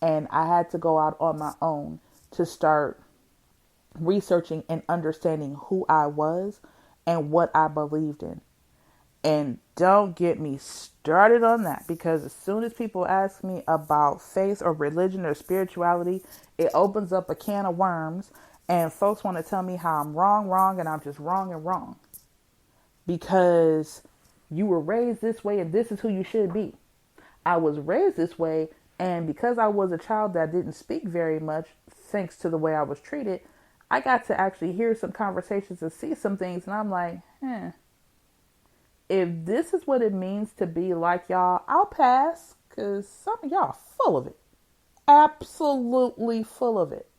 And I had to go out on my own to start researching and understanding who I was and what I believed in. And don't get me started on that, because as soon as people ask me about faith or religion or spirituality, it opens up a can of worms, and folks want to tell me how I'm wrong, and I'm just wrong and wrong. Because you were raised this way and this is who you should be. I was raised this way, and because I was a child that didn't speak very much, thanks to the way I was treated, I got to actually hear some conversations and see some things, and I'm like, if this is what it means to be like y'all, I'll pass, because some of y'all full of it. Absolutely full of it.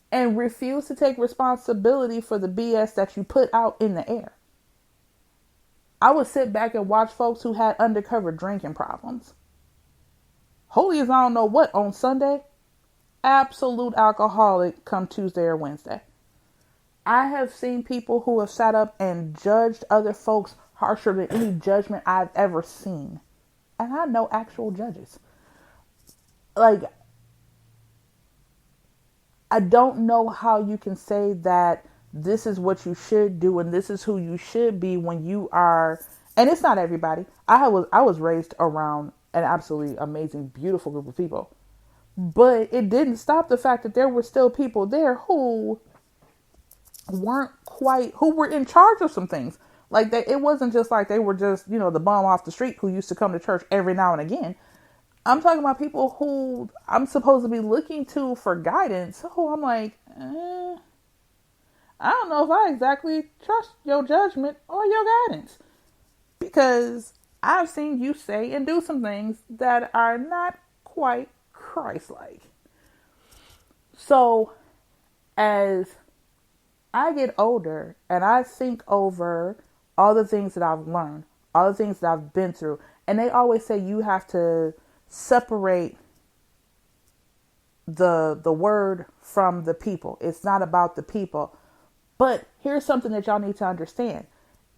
And refuse to take responsibility for the BS that you put out in the air. I would sit back and watch folks who had undercover drinking problems. Holy as I don't know what on Sunday, absolute alcoholic come Tuesday or Wednesday. I have seen people who have sat up and judged other folks harsher than any judgment I've ever seen. And I know actual judges. Like, I don't know how you can say that this is what you should do and this is who you should be when you are, and it's not everybody. I was raised around an absolutely amazing, beautiful group of people. But it didn't stop the fact that there were still people there who were in charge of some things. Like, it wasn't just like they were just, the bum off the street who used to come to church every now and again. I'm talking about people who I'm supposed to be looking to for guidance. So I'm like, I don't know if I exactly trust your judgment or your guidance. Because I've seen you say and do some things that are not quite Christ-like. So as I get older and I think over all the things that I've learned, all the things that I've been through, and they always say you have to separate the word from the people. It's not about the people. But here's something that y'all need to understand.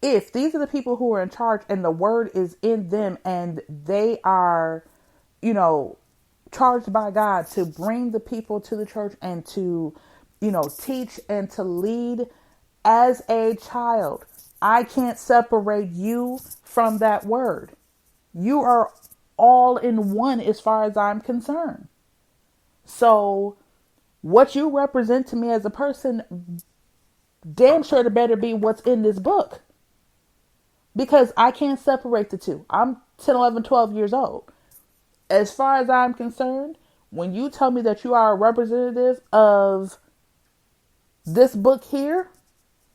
If these are the people who are in charge and the word is in them and they are, charged by God to bring the people to the church and to, teach and to lead as a child, I can't separate you from that word. You are all in one as far as I'm concerned. So what you represent to me as a person, damn sure to better be what's in this book. Because I can't separate the two. I'm 10, 11, 12 years old. As far as I'm concerned, when you tell me that you are a representative of this book here,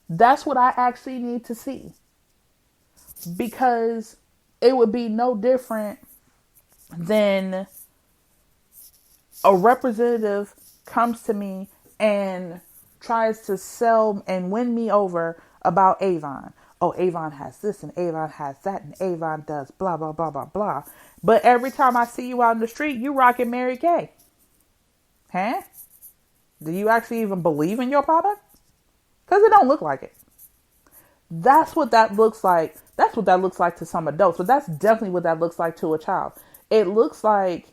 that's what I actually need to see. Because it would be no different than a representative comes to me and tries to sell and win me over about Avon. Oh, Avon has this and Avon has that and Avon does blah, blah, blah, blah, blah. But every time I see you out in the street, you rocking Mary Kay. Huh? Do you actually even believe in your product? Because it don't look like it. That's what that looks like. That's what that looks like to some adults. But that's definitely what that looks like to a child. It looks like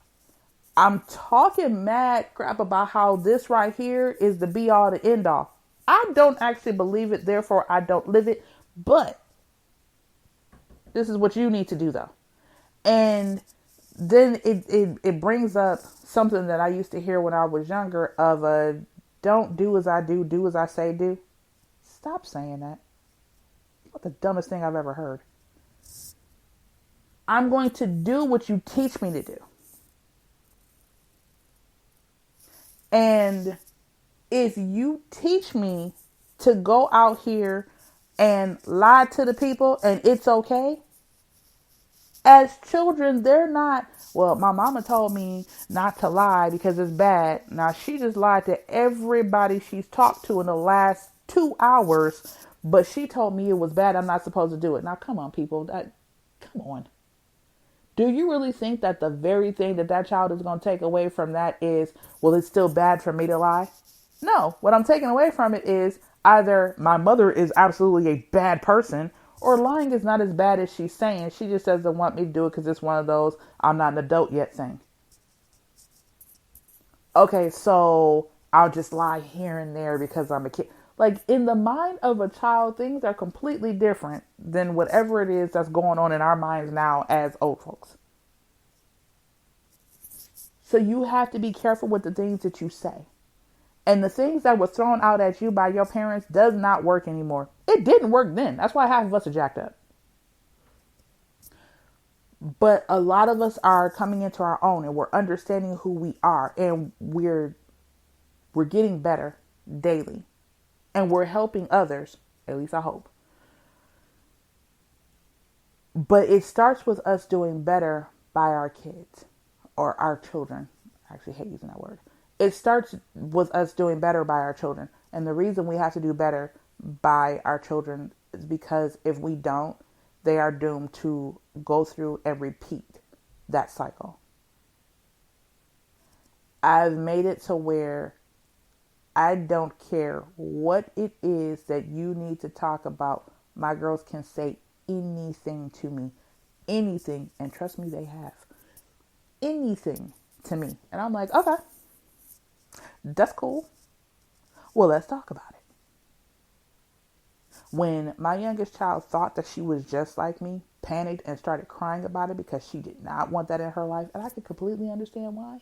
I'm talking mad crap about how this right here is the be all to end all. I don't actually believe it. Therefore, I don't live it. But this is what you need to do, though. And then it brings up something that I used to hear when I was younger of a don't do as I do as I say do. Stop saying that. It's the dumbest thing I've ever heard. I'm going to do what you teach me to do. And if you teach me to go out here and lie to the people and it's okay, as children, they're not, well, my mama told me not to lie because it's bad. Now, she just lied to everybody she's talked to in the last 2 hours, but she told me it was bad. I'm not supposed to do it. Now, come on, people. Come on. Do you really think that the very thing that child is going to take away from that is, well, it's still bad for me to lie? No. What I'm taking away from it is either my mother is absolutely a bad person, or lying is not as bad as she's saying. She just doesn't want me to do it because it's one of those I'm not an adult yet thing. Okay, so I'll just lie here and there because I'm a kid. Like in the mind of a child, things are completely different than whatever it is that's going on in our minds now as old folks. So you have to be careful with the things that you say. And the things that were thrown out at you by your parents does not work anymore. It didn't work then. That's why half of us are jacked up. But a lot of us are coming into our own and we're understanding who we are and we're getting better daily. And we're helping others, at least I hope. But it starts with us doing better by our kids or our children. I actually hate using that word. It starts with us doing better by our children. And the reason we have to do better by our children is because if we don't, they are doomed to go through and repeat that cycle. I've made it to where I don't care what it is that you need to talk about. My girls can say anything to me. Anything. And trust me, they have. Anything to me. And I'm like, okay, that's cool. Well, let's talk about it. When my youngest child thought that she was just like me, panicked and started crying about it because she did not want that in her life, and I could completely understand why,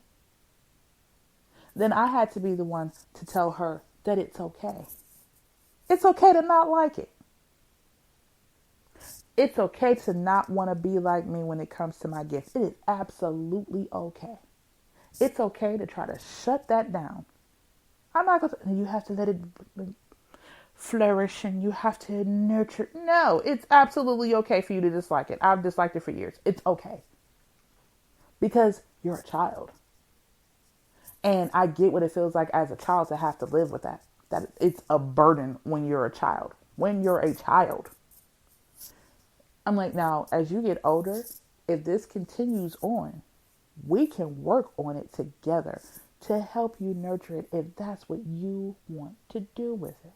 then I had to be the one to tell her that it's okay. It's okay to not like it. It's okay to not want to be like me when it comes to my gifts. It is absolutely okay. It's okay to try to shut that down. I'm not going to, you have to let it flourish and you have to nurture. No, it's absolutely okay for you to dislike it. I've disliked it for years. It's okay. Because you're a child. And I get what it feels like as a child to have to live with that. That it's a burden when you're a child. When you're a child. I'm like, now, as you get older, if this continues on, we can work on it together to help you nurture it if that's what you want to do with it.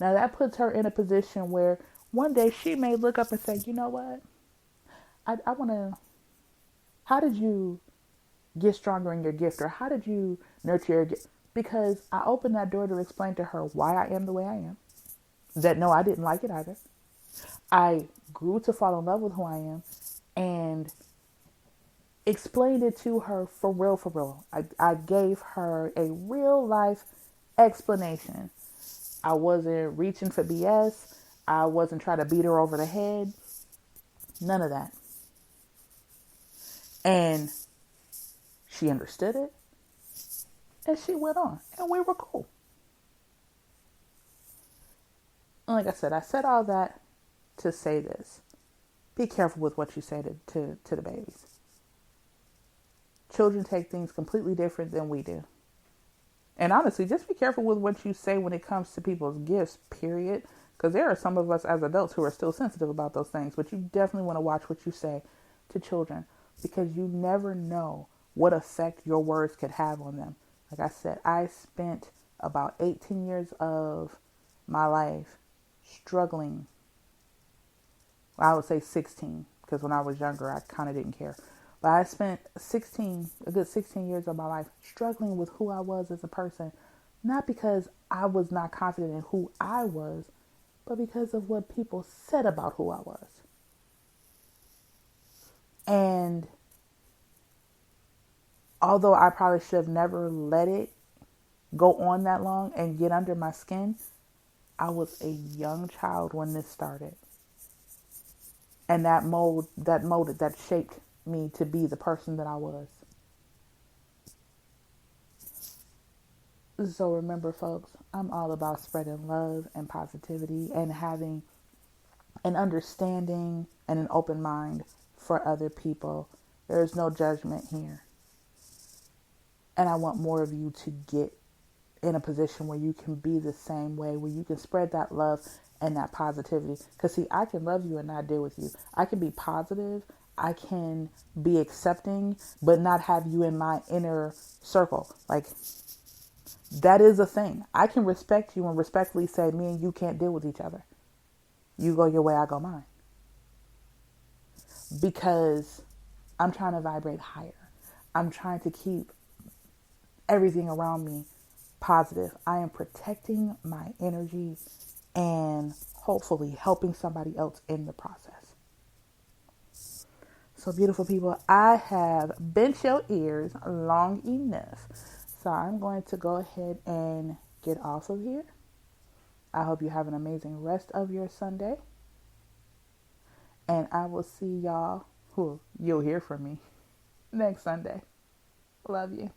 Now, that puts her in a position where one day she may look up and say, you know what? I want to, how did you get stronger in your gift? Or how did you nurture your gift? Because I opened that door to explain to her why I am the way I am. That no, I didn't like it either. I grew to fall in love with who I am and explained it to her for real, for real. I gave her a real life explanation. I wasn't reaching for BS. I wasn't trying to beat her over the head. None of that. And she understood it. And she went on. And we were cool. And like I said all that to say this. Be careful with what you say to the babies. Children take things completely different than we do. And honestly, just be careful with what you say when it comes to people's gifts, period. Because there are some of us as adults who are still sensitive about those things. But you definitely want to watch what you say to children. Because you never know what effect your words could have on them. Like I said, I spent about 18 years of my life struggling. Well, I would say 16. Because when I was younger, I kind of didn't care. But I spent a good 16 years of my life struggling with who I was as a person. Not because I was not confident in who I was, but because of what people said about who I was. And although I probably should have never let it go on that long and get under my skin, I was a young child when this started. And that shaped me to be the person that I was. So remember, folks, I'm all about spreading love and positivity and having an understanding and an open mind for other people. There is no judgment here. And I want more of you to get in a position where you can be the same way, where you can spread that love and that positivity. Because see, I can love you and not deal with you. I can be positive. I can be accepting, but not have you in my inner circle. Like, that is a thing. I can respect you and respectfully say, me and you can't deal with each other. You go your way, I go mine. Because I'm trying to vibrate higher. I'm trying to keep everything around me positive. I am protecting my energy and hopefully helping somebody else in the process. So, beautiful people, I have bent your ears long enough. So, I'm going to go ahead and get off of here. I hope you have an amazing rest of your Sunday. And I will see y'all, who you'll hear from me next Sunday. Love you.